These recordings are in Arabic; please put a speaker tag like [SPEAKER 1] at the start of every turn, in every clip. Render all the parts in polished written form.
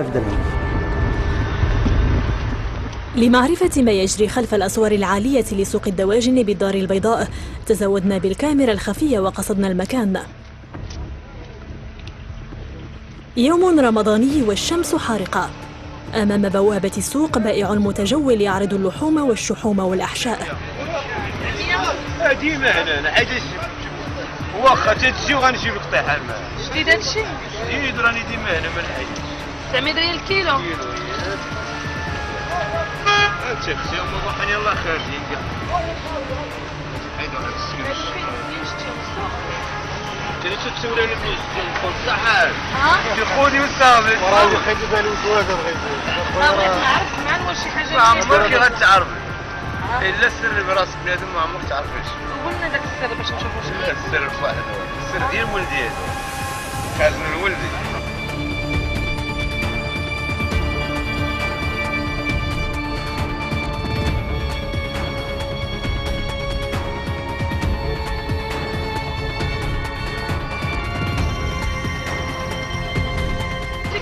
[SPEAKER 1] درهم.
[SPEAKER 2] لمعرفة ما يجري خلف الأسوار العالية لسوق الدواجن بالدار البيضاء تزودنا بالكاميرا الخفية وقصدنا المكان. يوم رمضاني والشمس حارقة. أمام بوابة السوق بائع متجول يعرض اللحوم والشحوم والأحشاء.
[SPEAKER 3] ديما هنا حاجة واخا تجي وغنجيب لك طحال.
[SPEAKER 4] جديد هادشي؟
[SPEAKER 3] جديد راني ديما هنا ما نحيدش.
[SPEAKER 4] 900 ريال الكيلو.
[SPEAKER 3] تمشي هما باقيين يلاه خارجين كاع. حيدو هاد السيوش. انت تسولي على منين نكون صحال. انت خودي وصافي. راه خدي بالي وزواده بغيت.
[SPEAKER 4] بغيت نعرف معاه واش شي حاجه.
[SPEAKER 3] ما عمرك غتعرفي. الا السر براسك بنادم ما عمرك تعرفيش.
[SPEAKER 4] قولنا داك السر باش نشوفو شنو.
[SPEAKER 3] لا السر في واحد هو السر ديال ولدي هذا. خازن لولدي.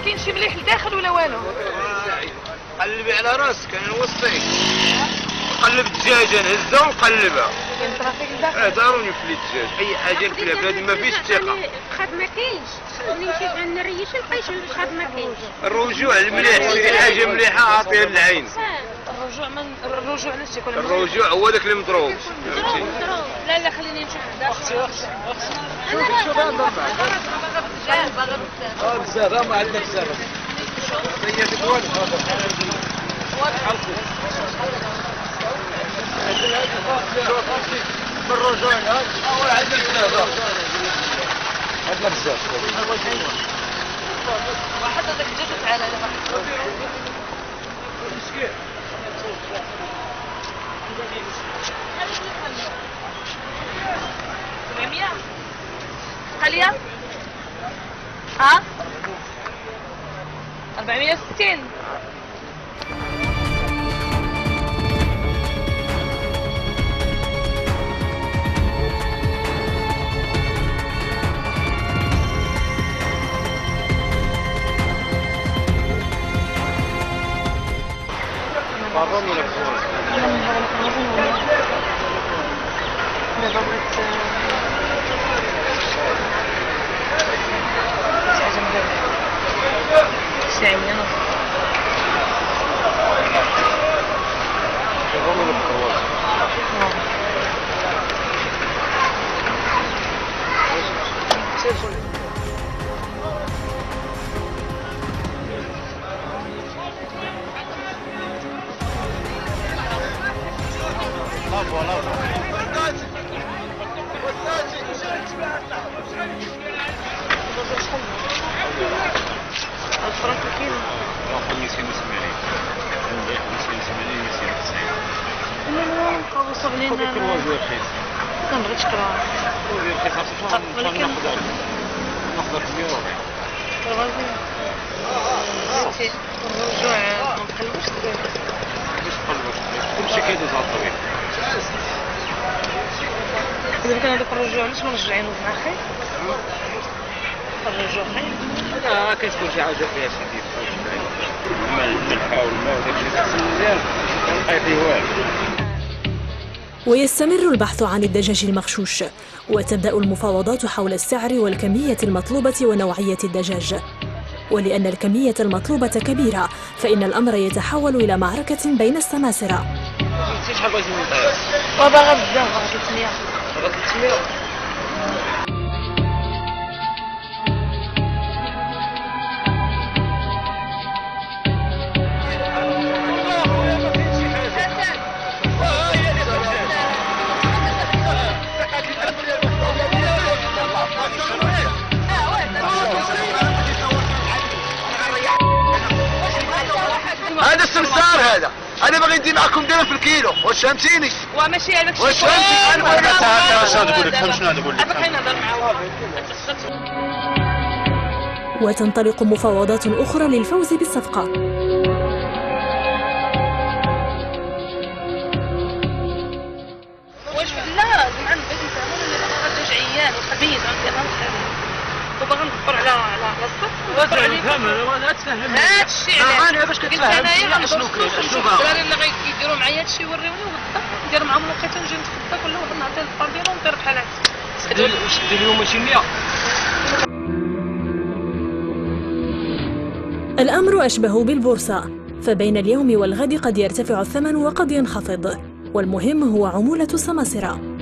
[SPEAKER 4] كاين شي مليح لداخل ولا والو؟
[SPEAKER 3] قلبي على راسك انا نوصيك. قلب الدجاجه نهزها ونقلبها.
[SPEAKER 4] كاين ترافيك لداخل؟
[SPEAKER 3] ضروري في الدجاج اي حاجه الكلاب هذه ما فيش ثقه.
[SPEAKER 5] خاد ما كاينش ملي مشيت عند الريش لقيت خاد ما كاينش.
[SPEAKER 3] الرجوع المليح شي حاجه مليحه عاطيها للعين.
[SPEAKER 4] الرجوع علاش تيكون
[SPEAKER 3] الرجوع هو داك اللي مضروب.
[SPEAKER 4] لا لا خليني نشوف داخل.
[SPEAKER 5] اختي انا
[SPEAKER 4] لا
[SPEAKER 3] بزاف ما عندنا بزاف. هي تكون بالرجوع عندنا بزاف.
[SPEAKER 4] واحد هذاك الدجاج تعال على واحد. قليا؟ ها؟ 460. الفرنك الكيلو.
[SPEAKER 3] ناخذ 280. نبيع 280 290.
[SPEAKER 4] لا نقوصوا علينا.
[SPEAKER 3] الكروج رخيص.
[SPEAKER 4] ما بغيتش كروج.
[SPEAKER 3] رخيص
[SPEAKER 4] ولكن
[SPEAKER 3] ناخذ 140.
[SPEAKER 4] كروج. الرجوع ما نقلبوش دابا.
[SPEAKER 3] باش نقلبوش كلشي كيدوز على الطريق.
[SPEAKER 4] إذا كان هذاك الرجوع علاش ما نرجعينو مع خير؟ الرجوع خير؟
[SPEAKER 3] لا كتكون شي حاجه فيها شي ديال الملح والماء وداكشي خاص مزيان ما نبقى فيه والو.
[SPEAKER 2] ويستمر البحث عن الدجاج المغشوش وتبدأ المفاوضات حول السعر والكمية المطلوبة ونوعية الدجاج. ولأن الكمية المطلوبة كبيرة فإن الأمر يتحول إلى معركة بين السماسرة.
[SPEAKER 3] شحال بغيتي من الطيب؟
[SPEAKER 4] وباغا بزاف باغا 300.
[SPEAKER 3] باغا 300. هذا السمسار هذا انا باغي ندير معكم دايره في الكيلو واش فهمتيني
[SPEAKER 4] وماشي هذاك الشيء.
[SPEAKER 3] واش فهمتي انا
[SPEAKER 4] نقول
[SPEAKER 3] لك فهم شنو نقول لك
[SPEAKER 4] باقي نهضر معاه.
[SPEAKER 2] وتنطلق مفاوضات أخرى للفوز بالصفقة.
[SPEAKER 4] واش لا زعما بغيت نفهموا ان الدجاج عيان وخبيث عندي غنخلي باغا ندبر على الصف ندبر عليه
[SPEAKER 3] فهمها تفهم
[SPEAKER 4] هادشي علاش
[SPEAKER 3] انا باش
[SPEAKER 4] قلت
[SPEAKER 3] كتفهم
[SPEAKER 4] انايا غندور
[SPEAKER 3] شنو كاين
[SPEAKER 4] الصف
[SPEAKER 3] شنو
[SPEAKER 4] نشوف
[SPEAKER 3] باغي
[SPEAKER 4] الدراري اللي غيديروا معايا هادشي يوريوني بالضبط ندير معاهم الوقيته ونجي نتغدى كل واحد نعطيه البار ديالو ونطير بحال هكا
[SPEAKER 3] واش دير اليوم ماشي 100
[SPEAKER 2] الأمر أشبه بالبورصة، فبين اليوم والغد قد يرتفع الثمن وقد ينخفض، والمهم هو عمولة السماسرة.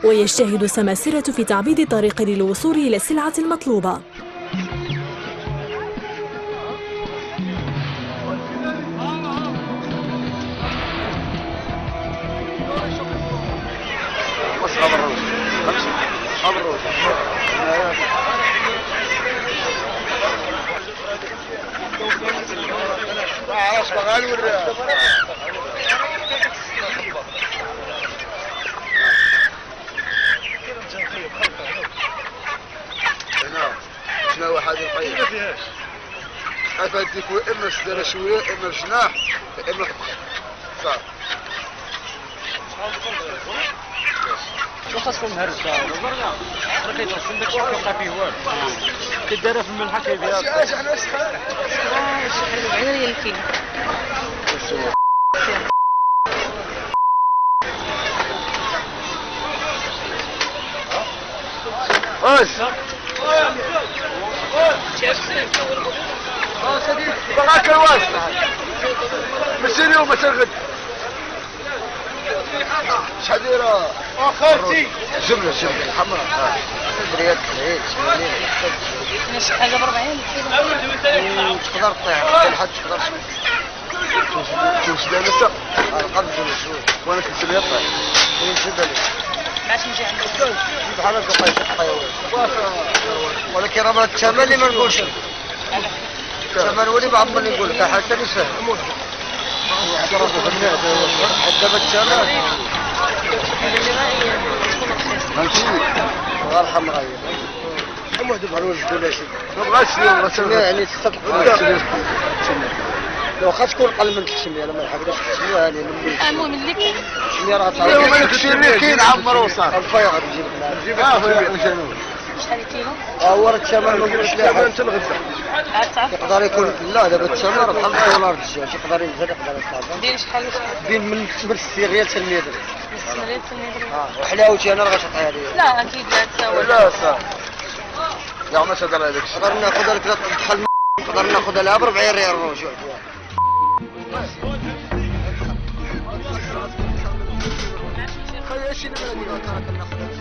[SPEAKER 2] ويجتهد السماسرة في تعبيد الطريق للوصول إلى السلعة المطلوبة.
[SPEAKER 1] شنو واحد القيم ما فيهاش افاديك اما سدر شويه اما جناح اما صافي
[SPEAKER 3] شو خاصكم هرسه برا لقيت خصهم داكشي كيبقى فيه والو كيدار في الملحه كيبيع
[SPEAKER 1] اش احنا واش
[SPEAKER 4] شي 40 ريال الكيلو
[SPEAKER 1] واش بغاك الواش ماشي اليوم ماشي الغد شحال دايره اخرتي جمله حمراء دريات العيد
[SPEAKER 4] انا شي حاجه ب 40 كيلو
[SPEAKER 1] تقدر تطيح لحد تقدر تمشي لابسه قد شويه وانا كنت لي طيح ونشد عليك
[SPEAKER 4] باش نجي عندك
[SPEAKER 1] بحال هكا ولكن راه الثمن اللي ما نقولش الثمن هو اللي بعمر اللي نقول لك حتى مش فاهم دابا الثمن فهمتي غير حمراء محمد بحال وجدو ولا شي ما بغاش اليوم مثلا يعني تصدق واخا تكون اقل من 900 لا ما يحبش 900 هاني
[SPEAKER 4] المهم اللي كاين
[SPEAKER 1] 900 راه تعرف اليوم اللي كاين عمر وصار الفيض تجيب في الجنوب
[SPEAKER 4] شحال الكيلو
[SPEAKER 1] هو الثمن ما نقولش ليه حتى الغدا
[SPEAKER 4] تعرف
[SPEAKER 1] يقدر يكون لا دابا الثمن راه بحال دولار الدجاج يقدر ينزل يقدر يطلع
[SPEAKER 4] دير شحال
[SPEAKER 1] بين من 60 ريال حتى 100 درهم
[SPEAKER 4] 60 ريال في المدرسه
[SPEAKER 1] وحلاوتي انا راه غتعطيها لي
[SPEAKER 4] لا اكيد لا تساوي
[SPEAKER 1] لا صافي لا ما صدر هذاك الشيء نقدر ناخذها لك بحال نقدر ناخذها لها ب 40 ريال الرجوع خلي شي نمره ديالها تراك ناخذها